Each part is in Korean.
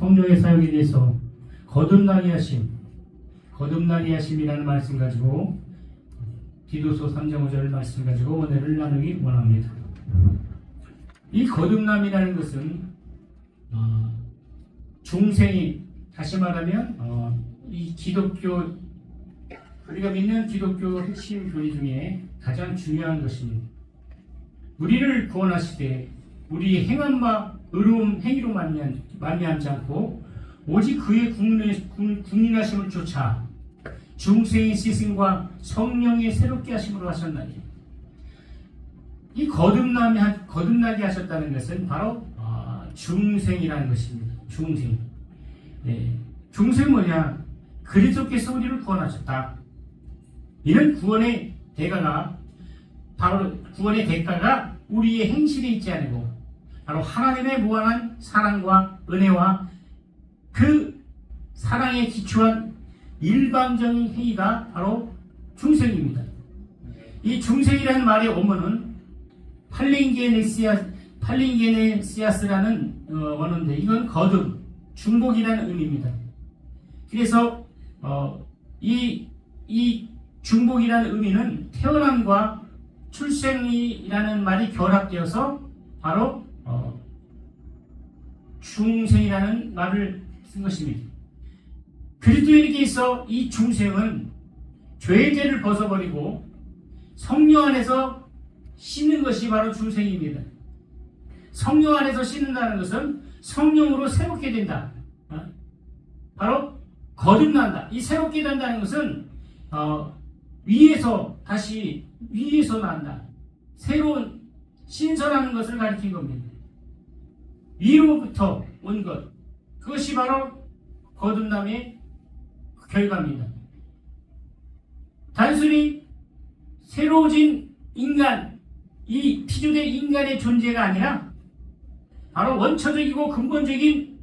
성령의 사역에 대해서 거듭나게 하심이라는 말씀 가지고 디도서 3장 5절 말씀 가지고 은혜를 나누기 원합니다. 이 거듭남이라는 것은 중생이, 다시 말하면 이 기독교, 우리가 믿는 기독교 핵심 교리 중에 가장 중요한 것입니다. 우리를 구원하시되 우리의 행한 바 의로운 행위로 말미암지 않고 오직 그의 국민하심을 쫓아 중생의 씻음과 성령의 새롭게 하심으로 하셨나니, 이 거듭나게 하셨다는 것은 바로 중생이라는 것입니다. 중생. 중생 뭐냐? 그리스도께서 우리를 구원하셨다. 이런 구원의 대가가 우리의 행실에 있지 않고 바로 하나님의 무한한 사랑과 은혜와 그 사랑에 기초한 일방적인 행위가 바로 중생입니다. 이 중생이라는 말의 원문은 팔링게네시아스라는 원어인데, 이건 거듭, 중복이라는 의미입니다. 그래서 이 중복이라는 의미는 태어남과 출생이라는 말이 결합되어서 바로 중생이라는 말을 쓴 것입니다. 그리스도인에게 있어 이 중생은 죄의 죄를 벗어버리고 성령 안에서 씻는 것이 바로 중생입니다. 성령 안에서 씻는다는 것은 성령으로 새롭게 된다. 바로 거듭난다. 이 새롭게 된다는 것은 위에서 난다. 새로운 신선한 것을 가리킨 겁니다. 위로부터 온 것, 그것이 바로 거듭남의 결과입니다. 단순히 새로워진 인간, 이 피조된 인간의 존재가 아니라 바로 원초적이고 근본적인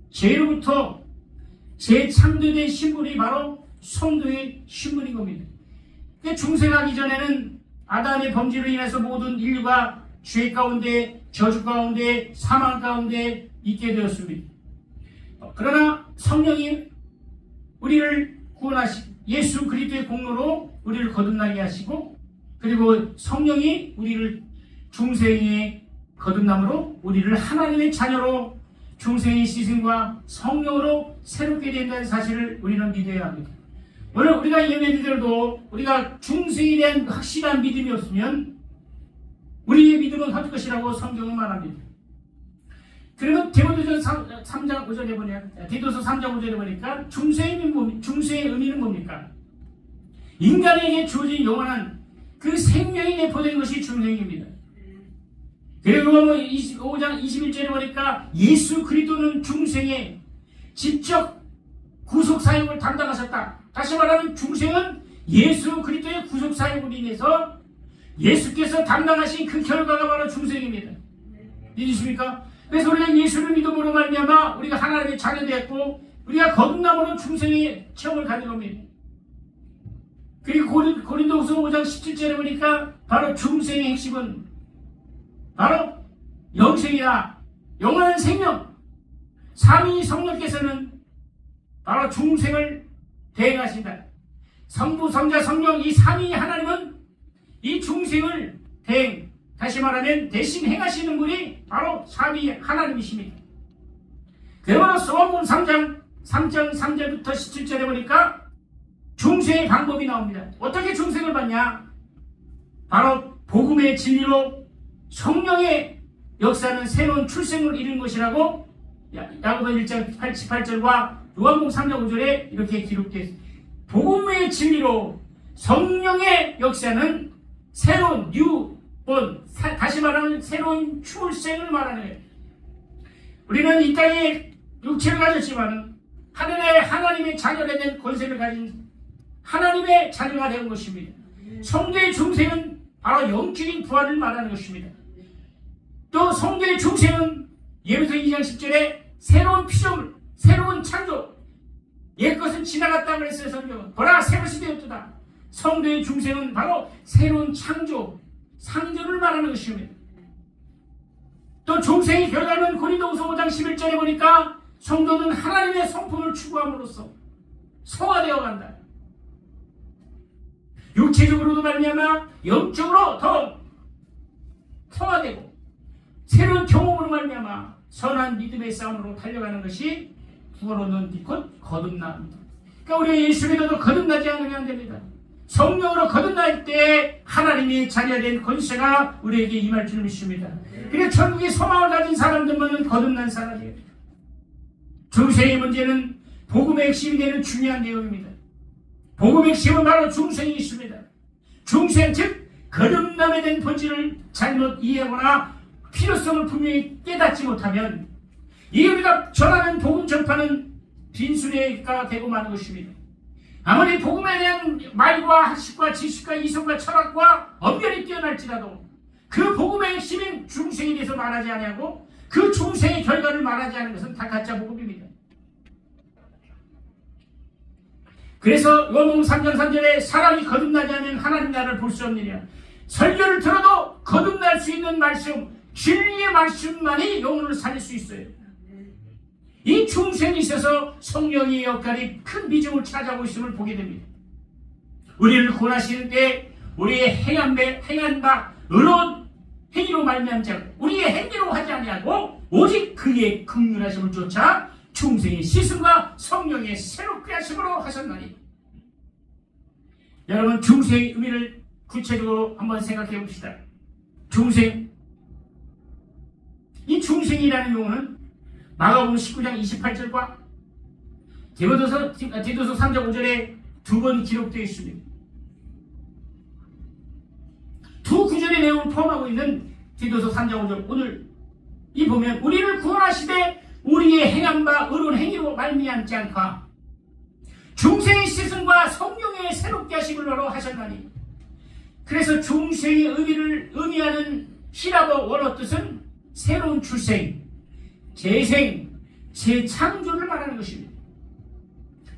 죄로부터 재창조된 신분이 바로 성도의 신분인 겁니다. 중생하기 전에는 아담의 범죄로 인해서 모든 인류가 죄 가운데, 저주 가운데, 사망 가운데 있게 되었습니다. 그러나 성령이 우리를 예수 그리스도의 공로로 우리를 거듭나게 하시고, 그리고 성령이 우리를 중생의 거듭남으로 우리를 하나님의 자녀로 중생의 씻음과 성령으로 새롭게 된다는 사실을 우리는 믿어야 합니다. 물론 우리가 예배드려도 우리가 중생에 대한 확실한 믿음이 없으면 우리의 믿음은 헛 것이라고 성경은 말합니다. 그러면 디도서 3장 5절에 보니까 중생의 의미는 뭡니까? 인간에게 주어진 영원한 그 생명이 내포된 것이 중생입니다. 그리고 5장 21절에 보니까 예수 그리스도는 중생의 직접 구속사역을 담당하셨다. 다시 말하면 중생은 예수 그리스도의 구속사역으로 인해서 예수께서 담당하신 그 결과가 바로 중생입니다. 믿으십니까? 그래서 우리가 예수를 믿음으로 말미암아 우리가 하나님의 자녀되었고 우리가 거듭남으로 중생의 체험을 가진 겁니다. 그리고 고린도후서 5장 17절에 보니까 바로 중생의 핵심은 바로 영생이다. 영원한 생명. 삼위 성령께서는 바로 중생을 대행하신다. 성부, 성자, 성령 이 삼위 하나님은 이 중생을 다시 말하면 대신 행하시는 분이 바로 삼위 하나님이십니다. 그러므로 요한복음 3장 3절부터 17절에 보니까 중생의 방법이 나옵니다. 어떻게 중생을 받냐? 바로 복음의 진리로 성령의 역사는 새로운 출생을 이룬 것이라고 야고보 1장 18절과 요한복음 3장 5절에 이렇게 기록되어 있습니다. 복음의 진리로 성령의 역사는 새로운 다시 말하면 새로운 출생을 말하는 거예요. 우리는 이 땅에 육체를 가졌지만 하늘에 하나님의 자녀가 된 권세를 가진 하나님의 자녀가 된 것입니다. 성도의 중생은 바로 영적인 부활을 말하는 것입니다. 또 성도의 중생은 예배서 2장 10절에 새로운 피조물, 새로운 창조, 옛것은 지나갔다 그랬어요. 성경은 보라 새것이 되었도다. 성도의 중생은 바로 새로운 창조, 상조를 말하는 것입니다. 또 중생의 결과는 고린도후서 5장 11절에 보니까 성도는 하나님의 성품을 추구함으로써 성화되어 간다. 육체적으로도 말미암아 영적으로 더 성화되고 새로운 경험으로 말미암아 선한 믿음의 싸움으로 달려가는 것이 구원 얻는 곧 거듭남입니다. 그러니까 우리가 예수 믿어도 거듭나지 않으면 안 됩니다. 성령으로 거듭날 때 하나님이 자녀된 권세가 우리에게 임할 줄 믿습니다. 그래서 천국의 소망을 가진 사람들만은 거듭난 사람이에요. 중생의 문제는 복음의 핵심이 되는 중요한 내용입니다. 복음의 핵심은 바로 중생이 있습니다. 중생 즉 거듭남에 대한 본질을 잘못 이해하거나 필요성을 분명히 깨닫지 못하면 이 우리가 전하는 복음 전파는 빈수레가 되고 마는 것입니다. 아무리 복음에 대한 말과 학식과 지식과 이성과 철학과 엄연히 뛰어날지라도 그 복음의 핵심인 중생에 대해서 말하지 아니하고 그 중생의 결과를 말하지 않는 것은 다 가짜 복음입니다. 그래서 요한복음 3장 3절에 사람이 거듭나지 않으면 하나님 나라를 볼 수 없느냐. 설교를 들어도 거듭날 수 있는 말씀, 진리의 말씀만이 영혼을 살릴 수 있어요. 이 중생에 있어서 성령의 역할이 큰 비중을 차지하고 있음을 보게 됩니다. 우리를 구원하시는 때 우리의 행한 바 의로운 행위로 말미암지 않고 우리의 행위로 하지 아니하고 오직 그의 긍휼하심을 쫓아 중생의 씻음과 성령의 새롭게 하심으로 하셨나니. 여러분 중생의 의미를 구체적으로 한번 생각해 봅시다. 중생, 이 중생이라는 용어는 마가복음 19장 28절과 디도서 3장 5절에 두 번 기록되어 있습니다. 두 구절의 내용을 포함하고 있는 디도서 3장 5절, 오늘 이 보면 우리를 구원하시되 우리의 행한 바 의로운 행위로 말미암지 않고 중생의 씻음과 성령의 새롭게 하심으로 하셨나니. 그래서 중생의 의미를 의미하는 히라보 원어 뜻은 새로운 출생, 재생, 재창조를 말하는 것입니다.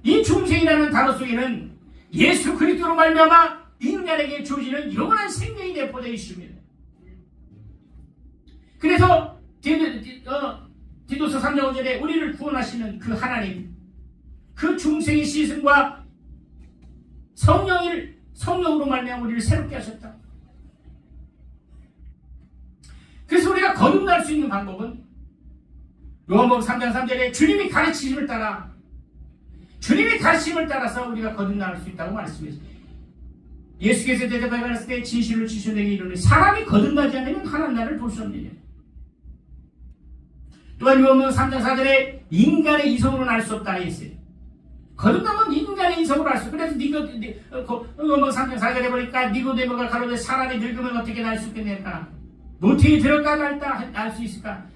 이 중생이라는 단어 속에는 예수 그리스도로 말미암아 인간에게 주어지는 영원한 생명이 내포되어 있습니다. 그래서 디도서 3장 5절에 우리를 구원하시는 그 하나님, 그 중생의 씻음과 성령으로 말미암아 우리를 새롭게 하셨다. 그래서 우리가 거듭날 수 있는 방법은 요한복음 3장 3절에 주님이 가르치심을 따라서 우리가 거듭날 수 있다고 말씀했습니다. 예수께서 대답하여 가라사대 때 진실로 지шу 내게 이르노니 사람이 거듭나지 않으면 하나님 나라를 볼 수 없느냐. 또한 요한복음 3장 4절에 인간의 이성으로는 알 수 없다 했어요. 거듭나면 인간의 이성으로 알 수. 그래서 요한복음 3장 4절에 보니까 니고데모가 가로되 사람이 늙으면 어떻게 날 수 있겠느냐. 모태에 들어가 날 수 있을까?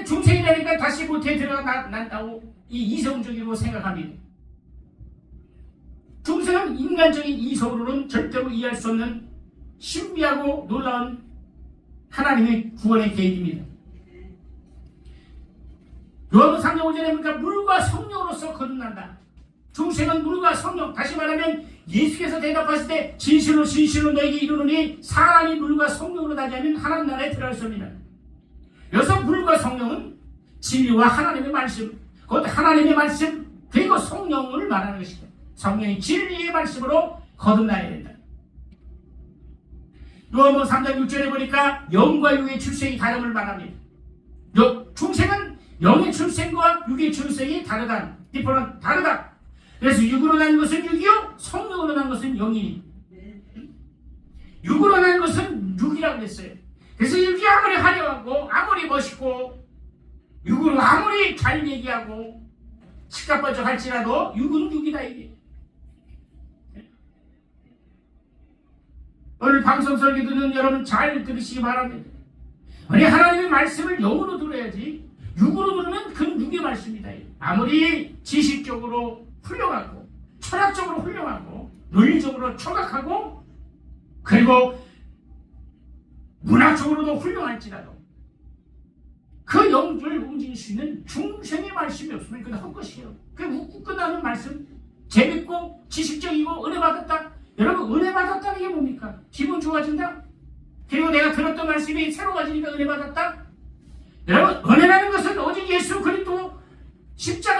중생이라니까 다시 모태에 들어가 난다고 이 이성적이고 생각합니다. 중생은 인간적인 이성으로는 절대로 이해할 수 없는 신비하고 놀라운 하나님의 구원의 계획입니다. 요한복음 3장 5절에 보니까 물과 성령으로서 거듭난다. 중생은 물과 성령, 다시 말하면 예수께서 대답하실 때 진실로 너에게 이르노니 사람이 물과 성령으로 나지 않으면 하나님 나라에 들어갈 수 없습니다. 여기서 물과 성령은 진리와 하나님의 말씀, 곧 하나님의 말씀 그리고 성령을 말하는 것입니다. 성령이 진리의 말씀으로 거듭나야 된다. 요한복음 3장 6절에 보니까 영과 육의 출생이 다름을 말합니다. 중생은 영의 출생과 육의 출생이 다르다. 그래서 육으로 난 것은 육이요, 성령으로 난 것은 영이니. 육으로 난 것은 육이라고 했어요. 그래서 육이 아무리 화려하고 아무리 멋있고 육으로 아무리 잘 얘기하고 치까빠져 할지라도 육은 육이다 이게. 오늘 방송 설교 듣는 여러분 잘 들으시기 바랍니다. 아니 하나님의 말씀을 영으로 들어야지 육으로 들으면 그건 육의 말씀이다. 아무리 지식적으로 훌륭하고 철학적으로 훌륭하고 논리적으로 청각하고 그리고 문화적으로도 훌륭할지라도 그 영을 움직일 수 있는 중생의 말씀이 없으면 그건 헛것이에요. 그 웃고 끝나는 말씀, 재밌고 지식적이고 은혜 받았다. 여러분 은혜 받았다는 게 뭡니까? 기분 좋아진다? 그리고 내가 들었던 말씀이 새로워지니까 은혜 받았다? 여러분 은혜라는 것은 오직 예수 그리스도 십자가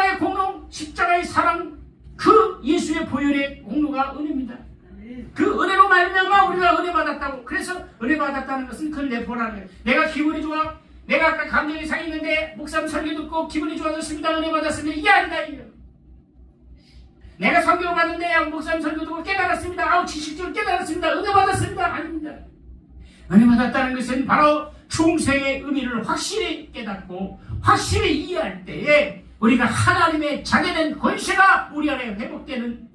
사랑, 그 예수의 보혈의 공로가 은혜입니다. 그 은혜로 말미암아 우리가 은혜 받았다고. 그래서 은혜 받았다는 것은 그걸 내보라는 거예요. 내가 기분이 좋아, 내가 아까 감정이 상했는데 목사님 설교 듣고 기분이 좋아졌습니다, 은혜 받았습니다, 이게 아니다. 이게 내가 설교 받는데 목사님 설교 듣고 깨달았습니다, 아우 지식적으로 깨달았습니다, 은혜 받았습니다, 아닙니다. 은혜 받았다는 것은 바로 중생의 의미를 확실히 깨닫고 확실히 이해할 때에 우리가 하나님의 자녀된 권세가 우리 안에 회복되는,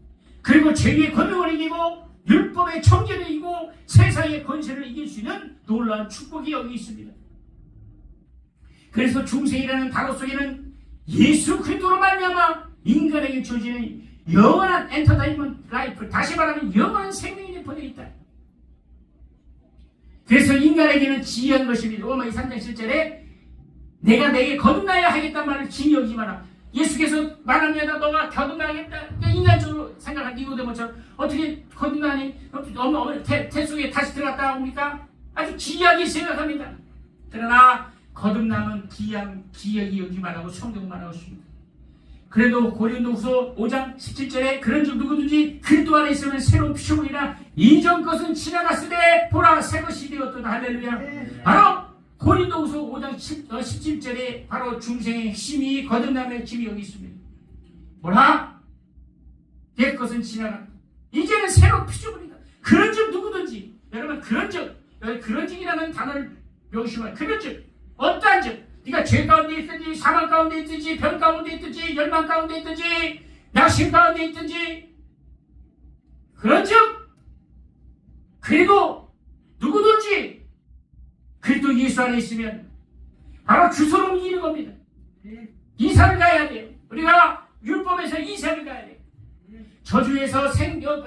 그리고 죄의 권능을 이기고 율법의 청결을 이기고 세상의 권세를 이길 수 있는 놀라운 축복이 여기 있습니다. 그래서 중생이라는 단어 속에는 예수 그리스도로 말미암아 인간에게 주어지는 영원한 엔터테인먼트 라이프, 다시 말하면 영원한 생명이 내포되어 있다. 그래서 인간에게는 지혜한 것입니다. 로마 3장 7절에 내가 내게 거듭나야 하겠다는 말을 진히 여기지 마라. 예수께서 말합니다. 너가 거듭나겠다. 그러니까 인간적으로 생각한 니고데모처럼 어떻게 거듭나니? 태 속에 다시 들어갔다 옵니까? 아주 기이하게 생각합니다. 그러나 거듭남은 기이하게 여기지 말라고 성경 말하고 있습니다. 그래도 고린도후서 5장 17절에 그런즉 누구든지 그리스도 안에 있으면 새로운 피조물이라 이전 것은 지나갔으되 보라 새 것이 되었도다. 할렐루야. 바로 고린도후서 5장 17절에 바로 중생의 핵심이 거듭남의 핵심이 여기 있습니다. 뭐라? 옛 것은 지나갔다. 이제는 새로운 피조물이다. 그런즉 누구든지, 여러분 그런즉, 여기 그런즉이라는 단어를 명심하라. 그런즉 어떠한즉, 네가 죄 가운데 있든지 사망 가운데 있든지 병 가운데 있든지 열망 가운데 있든지 낙심 가운데 있든지, 그런즉 그리고 누구든지 그리스도 예수 안에 있으면 바로 주소로 옮기는 겁니다. 이사를 가야 돼요. 우리가 율법에서 이사를 가야 돼요. 저주에서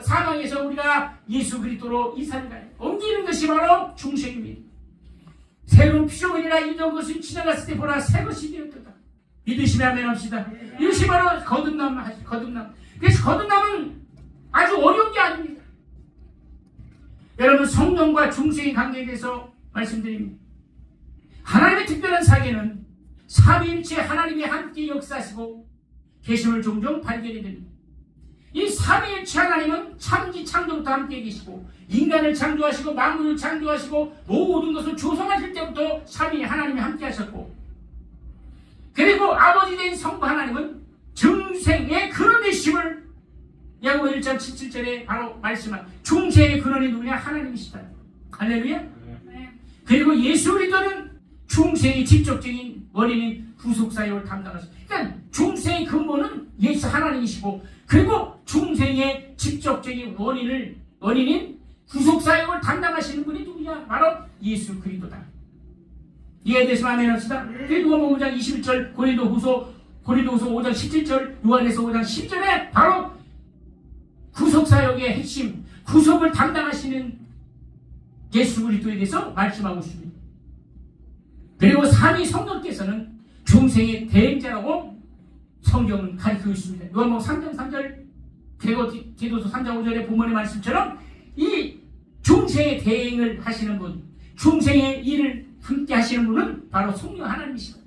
사망에서 우리가 예수 그리스도로 이사를 가야 돼요. 옮기는 것이 바로 중생입니다. 새로운 피조물이라 이전 것이 지나갔을 때 보라 새 것이 되었다. 믿으시면 아멘 합시다. 이것이 바로 거듭남. 그래서 거듭남은 아주 어려운 게 아닙니다. 여러분 성령과 중생의 관계에 대해서 말씀드립니다. 하나님의 특별한 사계는 삼위일체 하나님이 함께 역사하시고 계심을 종종 발견이 됩니다. 이 삼위일체 하나님은 창기 창조부터 함께 계시고 인간을 창조하시고 만물을 창조하시고 모든 것을 조성하실 때부터 삼위 하나님이 함께 하셨고, 그리고 아버지 된 성부 하나님은 중생의 근원이심을 야고보 1장 17절에 바로 말씀한 중생의 근원이 누구냐? 하나님이시다. 할렐루야. 그리고 예수 그리스도는 중생의 직접적인 원인인 구속사역을 담당하십니다. 그러니까 중생의 근본은 예수 하나님이시고, 그리고 중생의 직접적인 원인인 구속사역을 담당하시는 분이 누구냐? 바로 예수 그리스도다. 이해되시면 아멘 합시다. 누가복음 5장 21절, 고린도후서 5장 17절, 요한에서 5장 10절에 바로 구속사역의 핵심, 구속을 담당하시는 예수 그리스도에 대해서 말씀하고 있습니다. 그리고 삼위 성령께서는 중생의 대행자라고 성경은 가르치고 있습니다. 요한복음 3장 3절, 디도서 3장 5절의 본문의 말씀처럼 이 중생의 대행을 하시는 분, 중생의 일을 함께 하시는 분은 바로 성령 하나님이시다.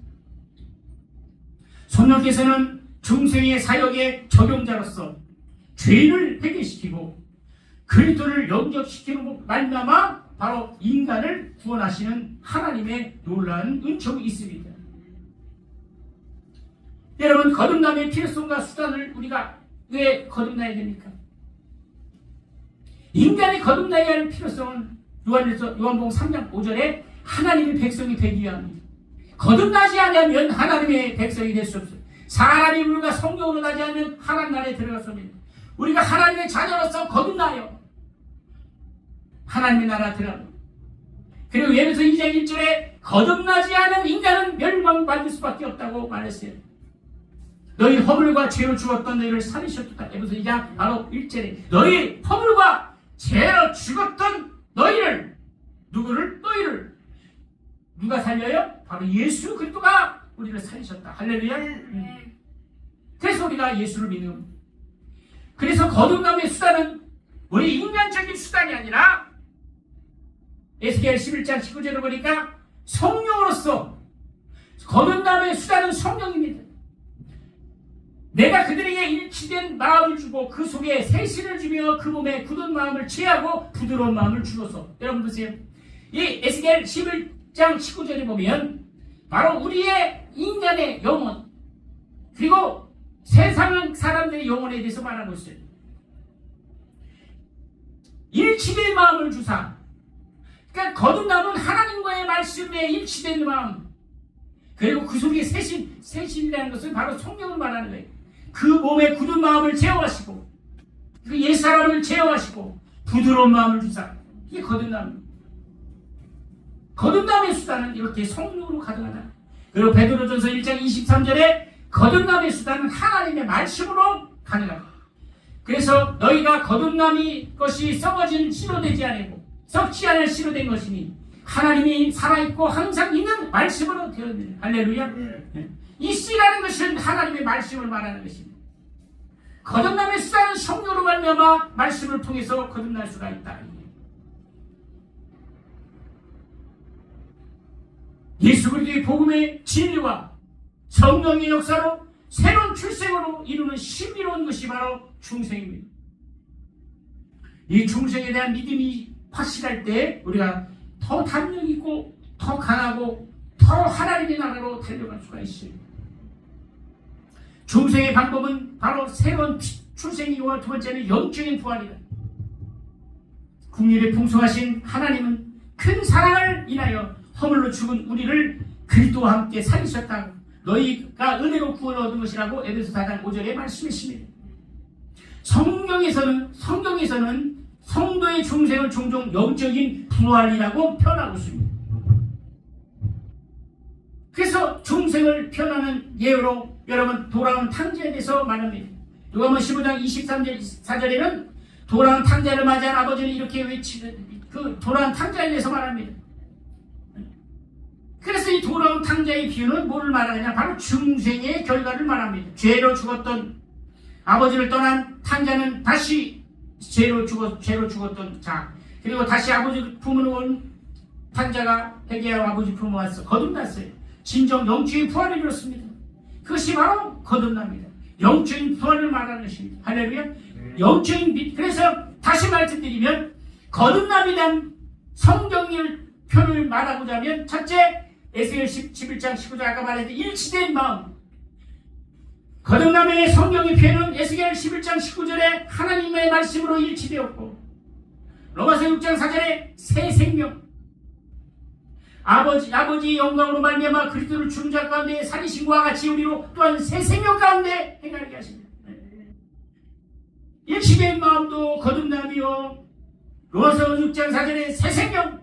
성령께서는 중생의 사역의 적용자로서 죄를 해결시키고 그리스도를 영접시키는 말미암아 바로 인간을 구원하시는 하나님의 놀라운 은총이 있습니다. 여러분 거듭남의 필요성과 수단을 우리가 왜 거듭나야 됩니까? 인간이 거듭나야 할 필요성은 요한복음 3장 5절에 하나님의 백성이 되기 위함입니다. 거듭나지 않으면 하나님의 백성이 될 수 없어요. 사람이 물과 성령으로 나지 않으면 하나님 나라에 들어갔습니다. 우리가 하나님의 자녀로서 거듭나요. 하나님의 나라 들어갑니다. 그리고 예배서 2장 1절에 거듭나지 않은 인간은 멸망받을 수밖에 없다고 말했어요. 너희 허물과 죄로 죽었던 너희를 살리셨다. 예배서 2장 바로 1절에 너희 허물과 죄로 죽었던 너희를 너희를 누가 살려요? 바로 예수 그리스도가 우리를 살리셨다. 할렐루야. 그래서 우리가 예수를 믿는, 그래서 거듭남의 수단은 우리 인간적인 수단이 아니라 에스겔 11장 19절을 보니까 성령으로서 거듭남의 수단은 성령입니다. 내가 그들에게 일치된 마음을 주고 그 속에 새신을 주며 그 몸에 굳은 마음을 취하고 부드러운 마음을 주소서. 여러분 보세요. 이 에스겔 11장 19절에 보면 바로 우리의 인간의 영혼 그리고 세상 사람들의 영혼에 대해서 말하고 있어요. 일치된 마음을 주사. 그러니까 거듭남은 하나님과의 말씀에 일치된 마음. 그리고 그 속에 새신이라는 것은 바로 성령을 말하는 거예요. 그 몸에 굳은 마음을 제어하시고 그 옛사람을 제어하시고 부드러운 마음을 주사. 이게 거듭남. 거듭남의 수단은 이렇게 성령으로 가능하다. 그리고 베드로전서 1장 23절에 거듭남의 수단은 하나님의 말씀으로 가능하다. 그래서 너희가 거듭남이 것이 썩어진 씨로 되지 아니고 썩지 않을 씨로 된 것이니 하나님이 살아있고 항상 있는 말씀으로 되었느니라. 할렐루야. 네. 이 씨라는 것은 하나님의 말씀을 말하는 것입니다. 거듭남의 수단은 성령으로 말미암아 말씀을 통해서 거듭날 수가 있다. 예수 그리스도의 복음의 진리와 성령의 역사로 새로운 출생으로 이루는 신비로운 것이 바로 중생입니다. 이 중생에 대한 믿음이 확실할 때 우리가 더 담력 있고 더 강하고 더 하나님의 나라로 달려갈 수가 있어요. 중생의 방법은 바로 새로운 출생이고 두 번째는 영적인 부활이다. 국률에 풍성하신 하나님은 큰 사랑을 인하여 허물로 죽은 우리를 그리스도와 함께 살리셨다고 너희가 은혜로 구원을 얻은 것이라고 에베소 4장 5절에 말씀했습니다. 성경에서는 성도의 중생을 종종 영적인 부활이라고 표현하고 있습니다. 그래서 중생을 표현하는 예로 여러분 돌아온 탕자에 대해서 말합니다. 누가복음 15장 23절에는 돌아온 탕자를 맞이한 아버지는 이렇게 외치는 그 돌아온 탕자에 대해서 말합니다. 그래서 이 돌아온 탕자의 비유는 뭐를 말하느냐? 바로 중생의 결과를 말합니다. 죄로 죽었던 아버지를 떠난 탕자는 다시 죄로 죽었던 자, 그리고 다시 아버지 품으로 온 탕자가 회개하고 아버지 품으로 와서 거듭났어요. 진정 영적인 부활을 이뤘습니다. 그것이 바로 거듭납니다. 영적인 부활을 말하는 것입니다. 할렐루야. 영적인 빛. 그래서 다시 말씀드리면 거듭남에 대한 성경의 표현을 말하고자 하면 첫째 에스겔 11장 19절 아까 말했듯이 일치된 마음. 거듭남의 성경의 표현은 에스겔 11장 19절에 하나님의 말씀으로 일치되었고 로마서 6장 4절에 새 생명 아버지의 영광으로 말미암아 그리스도를 죽은 자 가운데 살리신 것과 같이 우리로 또한 새 생명 가운데 행하게 하십니다. 일치된 마음도 거듭남이요 로마서 6장 4절에 새 생명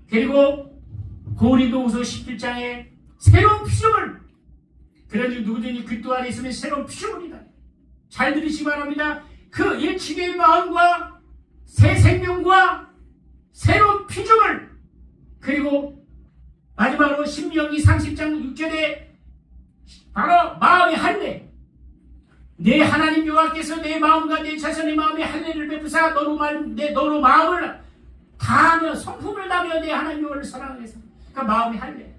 그리고 고린도후서 11장에 새로운 피조물 그런즉 누구든지 그리스도 안에 있으면 새로운 피조물이다. 잘 들으시기 바랍니다. 그 일치된 마음과 새 생명과 새로운 피조물 그리고 마지막으로 신명기 30장 6절에 바로 마음의 할례 내 하나님 여호와께서 내 마음과 내 자손의 마음에 할례를 베푸사 너로 마음을 다하며 성품을 다하며 내 하나님 여호와를 사랑하게 해서 그러니까 마음의 할례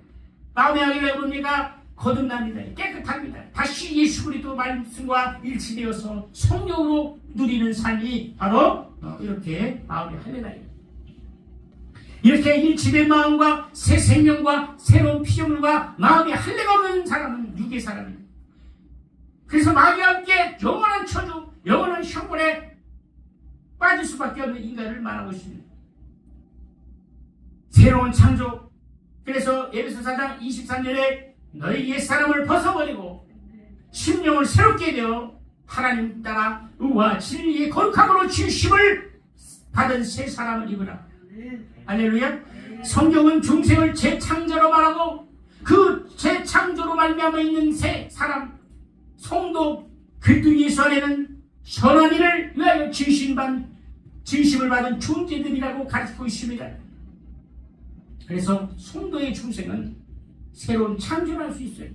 마음의 할례가 뭡니까? 거듭납니다. 깨끗합니다. 다시 예수 그리스도 말씀과 일치되어서 성령으로 누리는 삶이 바로 이렇게 마음의 할례다. 이렇게 일치된 마음과 새 생명과 새로운 피조물과 마음의 할례가 없는 사람은 육의 사람입니다. 그래서 마귀와 함께 영원한 처주, 영원한 형벌에 빠질 수밖에 없는 인간을 말하고 있습니다. 새로운 창조. 그래서 에베소 4장 23절에 너희 옛사람을 벗어버리고 심령을 새롭게 되어 하나님 따라 의와 진리의 거룩함으로 지으심을 받은 새 사람을 입으라. 할렐루야. 성경은 중생을 재창조로 말하고 그 재창조로 말미암아 있는 새 사람 성도 그리스도 예수 안에는 선한 일을 위하여 지으심을 받은 존재들이라고 가르치고 있습니다. 그래서 성도의 중생은 새로운 창조를 할 수 있어요.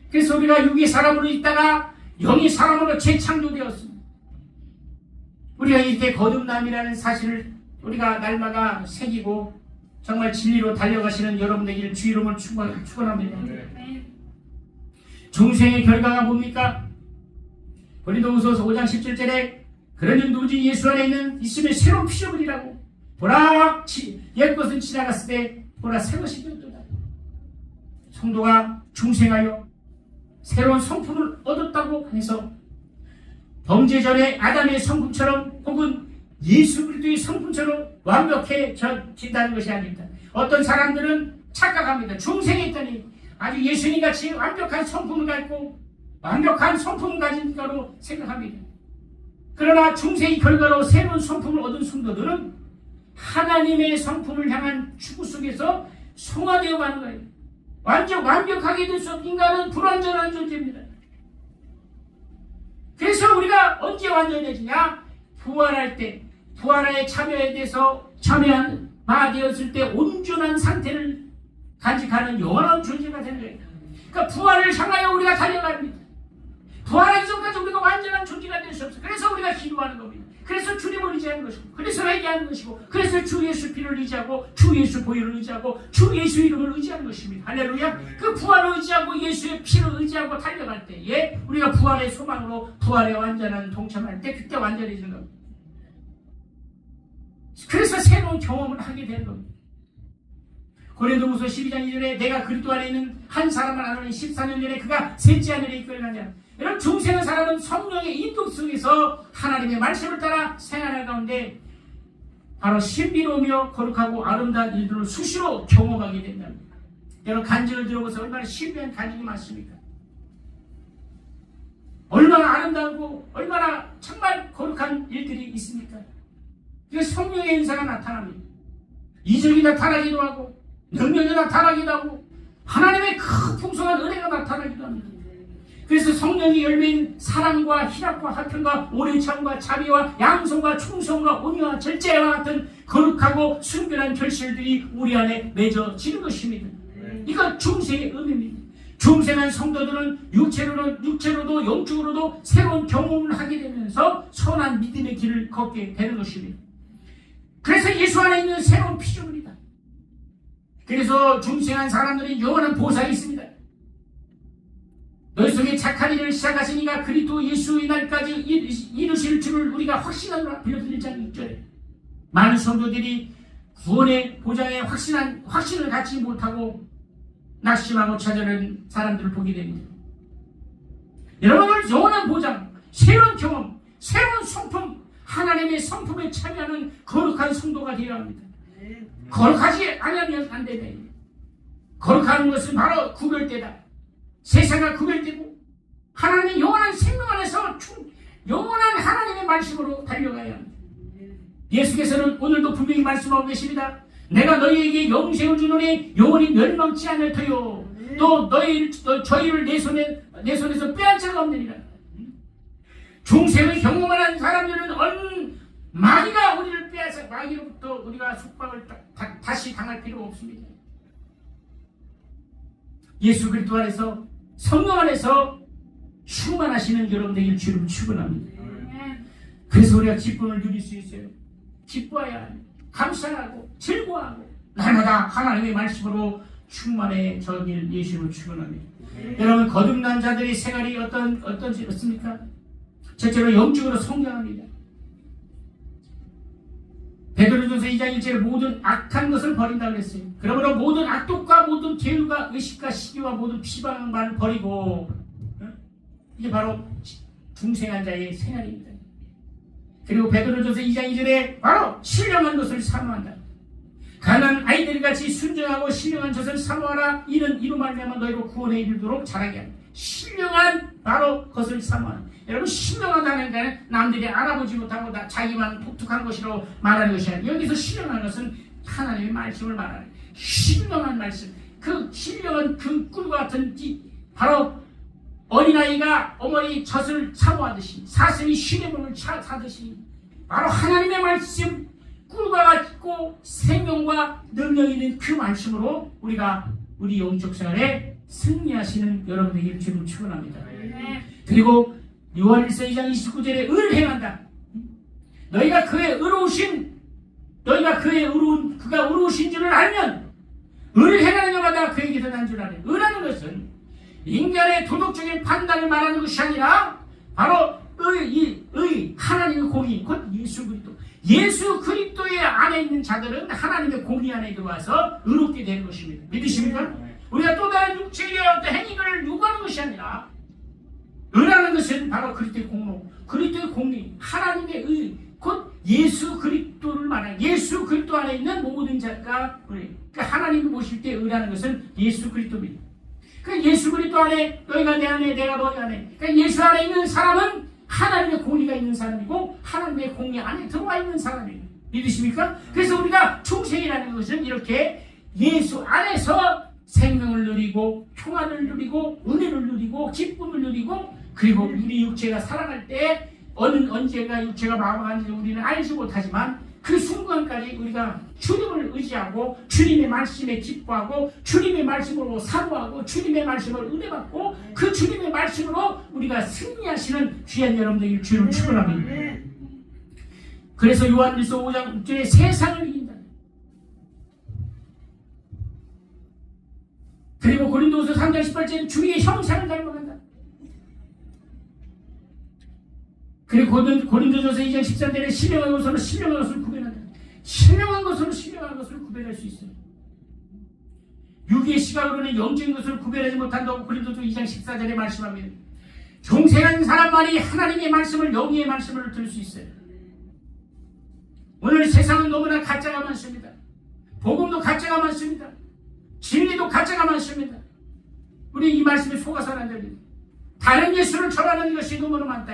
그래서 우리가 육의 사람으로 있다가 영의 사람으로 재창조되었습니다. 우리가 이렇게 거듭남이라는 사실을 우리가 날마다 새기고 정말 진리로 달려가시는 여러분에게 주의 이름을 축원합니다. 중생의 결과가 뭡니까? 고린도후서 5장 17절에 그러니 누구든지 예수 안에 있으면 새로운 피조물이라고. 보라 옛것은 지나갔을 때 보라 새것이 되었도다. 성도가 중생하여 새로운 성품을 얻었다고 해서 범죄 전에 아담의 성품처럼 혹은 예수 그리스도의 성품처럼 완벽해진다는 것이 아닙니다. 어떤 사람들은 착각합니다. 중생에 있다니 아주 예수님같이 완벽한 성품을 갖고 완벽한 성품을 가진 자로 생각합니다. 그러나 중생의 결과로 새로운 성품을 얻은 성도들은 하나님의 성품을 향한 추구 속에서 성화되어 가는 거예요. 완전 완벽하게 될 수 없는 인간은 불완전한 존재입니다. 그래서 우리가 언제 완전해지냐? 부활할 때, 부활의 참여에 대해서 참여되었을 때 온전한 상태를 간직하는 영원한 존재가 되는 거예요. 그러니까 부활을 향하여 우리가 달려갑니다. 부활하기 전까지 우리가 완전한 존재가 될 수 없어요. 그래서 우리가 기도하는 겁니다. 그래서 주님을 의지하는 것이고, 그래서 회개하는 것이고, 그래서 주 예수 피를 의지하고, 주 예수 보혈을 의지하고, 주 예수 이름을 의지하는 것입니다. 할렐루야. 그 부활을 의지하고 예수의 피를 의지하고 달려갈 때에 우리가 부활의 소망으로 부활의 완전한 동참할 때 그때 완전해지는 겁니다. 그래서 새로운 경험을 하게 되는 겁니다. 고린도후서 12장 2절에 내가 그리스도 안에 있는 한 사람을 아노니 14년 전에 그가 셋째 하늘에 이끌어간 자. 여러분, 중생한 사람은 성령의 인도 속에서 하나님의 말씀을 따라 생활할 가운데 바로 신비로우며 거룩하고 아름다운 일들을 수시로 경험하게 된답니다. 여러분, 간증을 들어보세요. 얼마나 신비한 간증이 많습니까? 얼마나 아름다우고 얼마나 정말 거룩한 일들이 있습니까? 이게 성령의 인사가 나타납니다. 이적이 나타나기도 하고 능력이 나타나기도 하고 하나님의 큰 풍성한 은혜가 나타나기도 합니다. 그래서 성령의 열매인 사랑과 희락과 화평과 오래 참과 자비와 양성과 충성과 온유와 절제와 같은 거룩하고 순결한 결실들이 우리 안에 맺어지는 것입니다. 이거 중생의 의미입니다. 중생한 성도들은 육체로도 영적으로도 새로운 경험을 하게 되면서 선한 믿음의 길을 걷게 되는 것입니다. 그래서 예수 안에 있는 새로운 피조물이다. 그래서 중생한 사람들이 영원한 보상이 있습니다. 너희 속에 착한 일을 시작하시니까 그리스도 예수의 날까지 이루실 줄을 우리가 확신하노라. 빌립보서 1장 6절에 많은 성도들이 구원의 보장에 확신을 갖지 못하고 낙심하고 찾아오는 사람들을 보게 됩니다. 여러분들 영원한 보장, 새로운 경험, 새로운 성품, 하나님의 성품에 참여하는 거룩한 성도가 되어야 합니다. 거룩하지 않으면 안 되네. 거룩한 것은 바로 구별되다. 세상과 구별되고 하나님의 영원한 생명 안에서 영원한 하나님의 말씀으로 달려가야 합니다. 예수께서는 오늘도 분명히 말씀하고 계십니다. 내가 너희에게 영생을 주노니 영원히 멸망치 않을 터요. 또 저희를 내 손에서 빼앗을 자가 없느니라. 중생의 경험을 한 사람들은 마귀가 우리를 빼앗아 마귀로부터 우리가 속박을 다시 당할 필요가 없습니다. 예수 그리스도 안에서 성령 안에서 충만하시는 여러분 되길 주를 축원합니다. 그래서 우리가 기쁨을 누릴 수 있어요. 기뻐해야 합니다. 감사하고 즐거워하고 날마다 하나님의 말씀으로 충만해져길 예수를 축원합니다. 여러분, 거듭난 자들의 생활이 어떤지 어떻습니까? 첫째로 영적으로 성장합니다. 베드로전서 2장 1절에 모든 악한 것을 버린다고 했어요. 그러므로 모든 악독과 모든 계율과 의식과 시기와 모든 비방만을 버리고, 이게 바로 중생한 자의 생활입니다. 그리고 베드로전서 2장 2절에 바로 신령한 것을 사모한다. 가난한 아이들같이 순정하고 신령한 것을 사모하라. 이로 말미암아 너희로 구원에 이르도록 자라게 한다. 신령한 바로 것을 사모하라. 여러분, 신령하다는 데는 남들이 알아보지 못하고 자기만 독특한 것이라고 말하는 것이 아니라 여기서 신령한 것은 하나님의 말씀을 말하는 신령한 말씀. 그 신령한 그 꿀과 같은 바로 어린아이가 어머니 젖을 사모하듯이 사슴이 시내물을 사듯이 바로 하나님의 말씀 꿀과 같고 생명과 능력이 있는 그 말씀으로 우리가 우리 영적 생활에 승리하시는 여러분에게 주를 축원합니다. 그리고 요한일서 2장 29절에 을 행한다. 너희가 그가 의로우신 줄을 알면 을 행하는 자마다 그에게서 난 줄 아네. 을하는 것은 인간의 도덕적인 판단을 말하는 것이 아니라 바로 하나님의 공의, 곧 예수 그리스도. 예수 그리스도의 안에 있는 자들은 하나님의 공의 안에 들어와서 의롭게 되는 것입니다. 믿으십니까? 우리가 또 다른 육체의 어떤 행위를 요구하는 것이 아니라 의라는 것은 바로 그리스도의 공로, 그리스도의 공의, 하나님의 의, 곧 예수 그리스도를 말하는, 예수 그리스도 안에 있는 모든 자가 그러니까 하나님을 모실 때 의라는 것은 예수 그리스도입니다. 그 예수 그리스도 안에, 너희가 내 안에 내가 너희 안에, 그러니까 예수 안에 있는 사람은 하나님의 공의가 있는 사람이고 하나님의 공의 안에 들어와 있는 사람이에요. 믿으십니까? 그래서 우리가 중생이라는 것은 이렇게 예수 안에서 생명을 누리고 평안을 누리고 은혜를 누리고 기쁨을 누리고, 그리고 우리 육체가 살아갈 때 언제가 육체가 마감하는지 우리는 알지 못하지만 그 순간까지 우리가 주님을 의지하고 주님의 말씀에 기뻐하고 주님의 말씀으로 사모하고 주님의 말씀을 은혜받고 그 주님의 말씀으로 우리가 승리하시는 귀한 여러분들의 주를 축원합니다. 그래서 요한일서 5장 6절에 세상을 이긴다. 그리고 고린도서 3장 18절에 주의 형상을 닮아간다. 그리고 고린도전서 2장 13절에 신령한 것으로 신령한 것을 구별한다. 신령한 것으로 신령한 것을 구별할 수 있어요. 육의 시각으로는 영적인 것을 구별하지 못한다고 고린도서 2장 14절에 말씀합니다. 중생한 사람만이 하나님의 말씀을, 영의 말씀을 들을 수 있어요. 오늘 세상은 너무나 가짜가 많습니다. 복음도 가짜가 많습니다. 진리도 가짜가 많습니다. 우리 이 말씀에 속아서는 안 됩니다. 다른 예수를 전하는 것이 너무나 많다.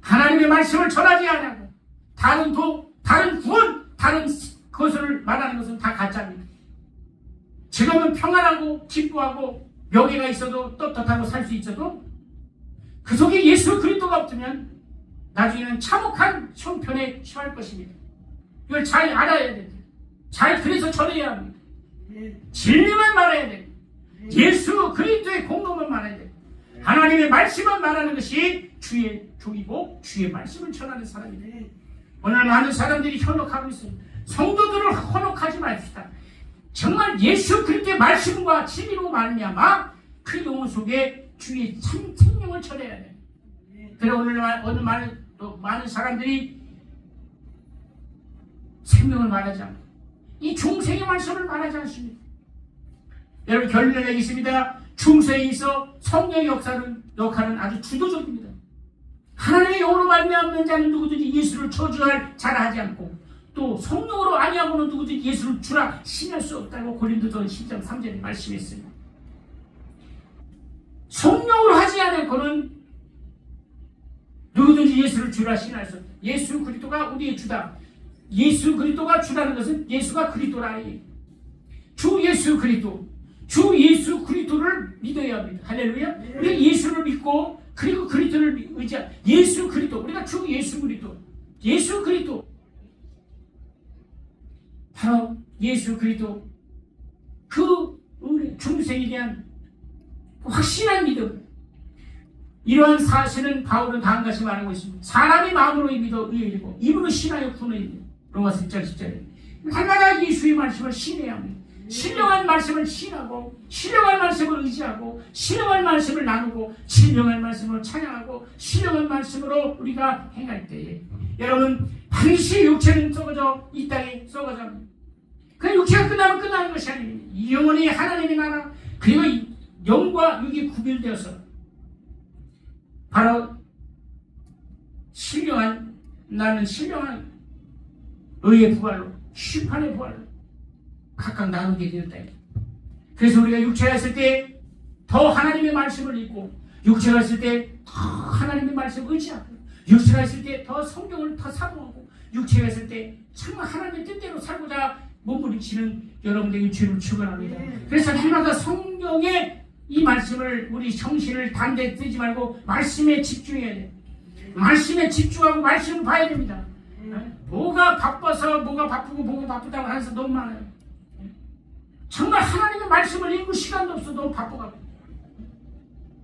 하나님의 말씀을 전하지 않고 다른 구원, 다른 것을 말하는 것은 다 가짜입니다. 지금은 평안하고 기뻐하고 명예가 있어도 떳떳하고 살 수 있어도 그 속에 예수 그리스도가 없으면 나중에는 참혹한 형편에 처할 것입니다. 이걸 잘 알아야 됩니다. 잘 그래서 전해야 합니다. 진리만 말해야 됩니다. 예수 그리스도의 공로만 말해야 됩니다. 하나님의 말씀만 말하는 것이 주의 종이고 주의 말씀을 전하는 사람이다. 오늘 많은 사람들이 현혹하고 있습니다. 성도들을 현혹하지 맙시다. 정말 예수 그리스도의 말씀과 진리로 말미암아 그 영혼 속에 주의 참 생명을 전해야 돼. 그래 오늘 많은 사람들이 생명을 말하지 않고 이 중생의 말씀을 말하지 않습니다. 여러분 결론을 내겠습니다. 중생에 있어 성령의 역할은 아주 주도적입니다. 하나님의 영으로 말미암는 자는 누구든지 예수를 저주할 자라 하지 않고 또 성령으로 아니하고는 누구든지 예수를 주라 신할 수 없다고 고린도전 10장 3절에 말씀했습니다. 성령으로 하지 않고는 누구든지 예수를 주라 신할 수 없다. 예수 그리스도가 우리의 주다. 예수 그리스도가 주라는 것은 예수가 그리스도라. 주 예수 그리스도를 믿어야 합니다. 할렐루야. 우리 예수를 믿고 그리고 그리스도를 의지한 예수 그리스도, 우리가 주 예수 그리스도 바로 예수 그리스도 그 우리 중생에 대한 확실한 믿음. 이러한 사실은 바울은 다음 같이 말하고 있습니다. 사람이 마음으로 믿어 의인이고 입으로 신하여 구원입니다. 로마서 1장 10절에 날마다 예수의 말씀을 신해야 합니다. 신령한 말씀을 신하고 신령한 말씀을 의지하고 신령한 말씀을 나누고 신령한 말씀을 찬양하고 신령한 말씀으로 우리가 행할 때에 여러분 반드시 육체는 썩어져 이 땅에 썩어져 합니다. 그 육체가 끝나면 끝나는 것이 아닙니다. 이 영혼이 하나님의 나라 그리고 영과 육이 구별되어서 바로 나는 신령한 의의 부활로 심판의 부활로 각각 나누게 되었다. 그래서 우리가 육체가 있을 때 더 하나님의 말씀을 읽고 육체가 있을 때 더 하나님의 말씀을 의지하고 육체가 있을 때 더 성경을 더 사모하고 육체가 있을 때 정말 하나님의 뜻대로 살고자 몸부림치는 여러분들의 주를 축원합니다. 그래서 날마다 성경의 이 말씀을 우리 정신을 단대 뜨지 말고 말씀에 집중해야 돼요. 말씀에 집중하고 말씀을 봐야 됩니다. 뭐가 바빠서 뭐가 바쁘고 뭐가 바쁘다고 하는 사람 너무 많아요. 정말 하나님의 말씀을 읽을 시간도 없어. 너무 바빠가지고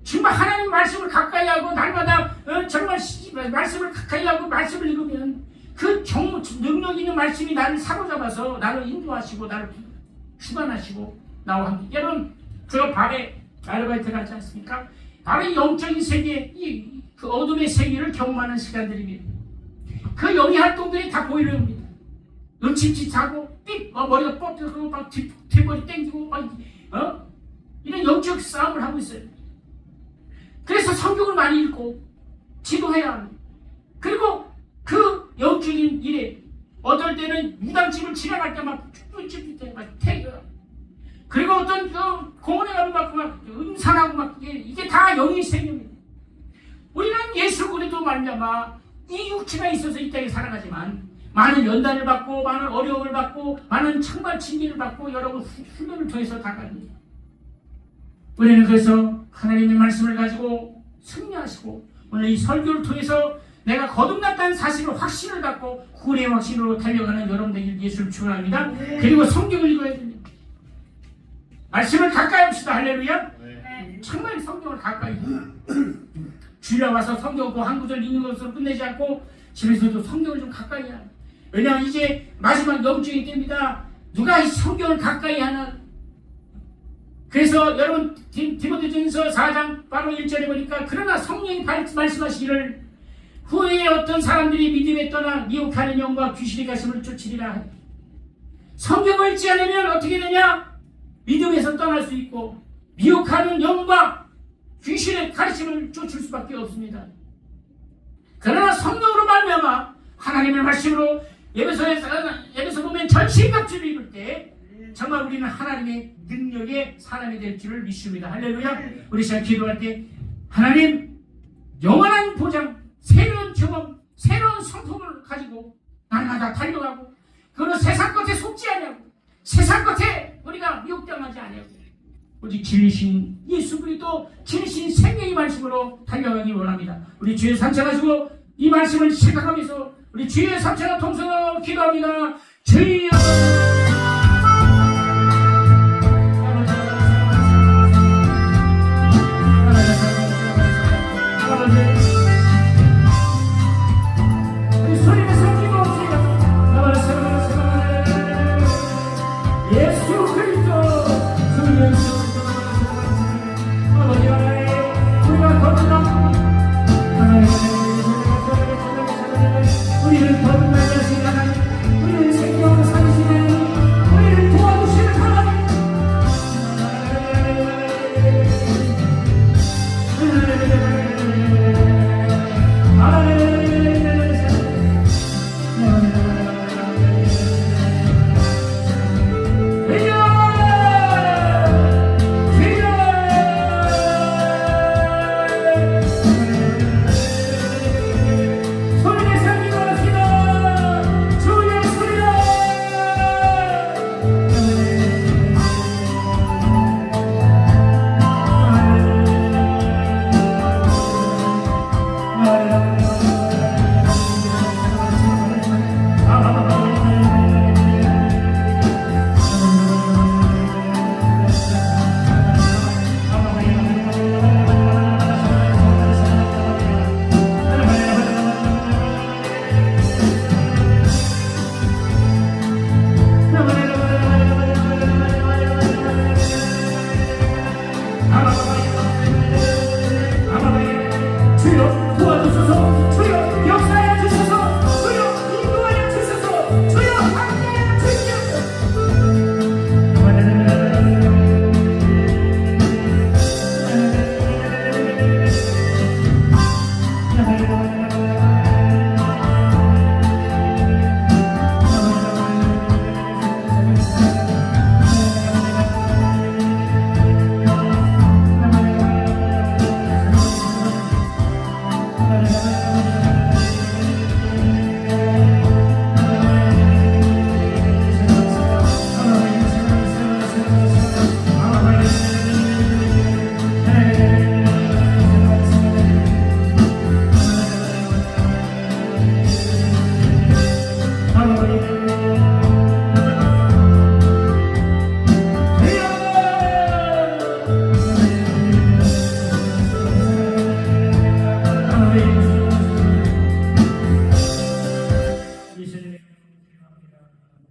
정말 하나님 말씀을 가까이 하고 날마다 정말 말씀을 가까이 하고 말씀을 읽으면 그 능력 있는 말씀이 나를 사로잡아서 나를 인도하시고 나를 주관하시고 나와 함께. 여러분 저 밤에 아르바이트를 하지 않습니까? 바로 영적인 세계, 그 어둠의 세계를 경험하는 시간들입니다. 그 영의 활동들이 다 보이는 겁니다. 눈치치자고 머리가 뻗어서 막 뒷머리 땡기고 이런 영적 싸움을 하고 있어요. 그래서 성경을 많이 읽고 지도해야 합니다. 그리고 그 영적인 일에 어떨 때는 무당집을 지나갈 때 막 태그, 그리고 어떤 공원에 가면 막 음산하고 막 이게 다 영의 세계입니다. 우리는 예수 그리스도 말미암아 이 육체가 있어서 이 땅에 살아가지만 많은 연단을 받고 많은 어려움을 받고 많은 창발 징계를 받고 여러분 훈련을 통해서 다갑니다. 우리는 그래서 하나님의 말씀을 가지고 승리하시고 오늘 이 설교를 통해서 내가 거듭났다는 사실을 확신을 갖고 구원의 확신으로 달려가는 여러분들에게 예수를 축원합니다. 그리고 성경을 읽어야 됩니다. 말씀을 가까이 합시다. 할렐루야. 정말 성경을 가까이 주일에 와서 성경 한 구절 읽는 것으로 끝내지 않고 집에서도 성경을 좀 가까이 해야 합니다. 왜냐하면 이제 마지막 영적인 때입니다. 누가 이 성경을 가까이 하나. 그래서 여러분 디모데전서 4장 바로 1절에 보니까 그러나 성령이 말씀하시기를 후에 어떤 사람들이 믿음에 떠나 미혹하는 영과 귀신의 가심을 쫓으리라. 성경을 읽지 않으면 어떻게 되냐? 믿음에서 떠날 수 있고 미혹하는 영과 귀신의 가르침을 쫓을 수밖에 없습니다. 그러나 성령으로 말미암아 하나님의 말씀으로 에베소 보면 전신갑주를 입을 때 정말 우리는 하나님의 능력의 사람이 될 줄을 믿습니다. 할렐루야. 우리 시간 기도할 때 하나님 영원한 보장, 새로운 경험, 새로운 성품을 가지고 날마다 달려가고 그거는 세상 것에 속지 아니하고 세상 것에 우리가 미혹당하지 아니하고 오직 진리신 예수 그리스도 진리신 생명의 말씀으로 달려가기 원합니다. 우리 주의 삼창하시고 이 말씀을 생각하면서 우리 주의 삼창을 통해서 기도합니다. 주여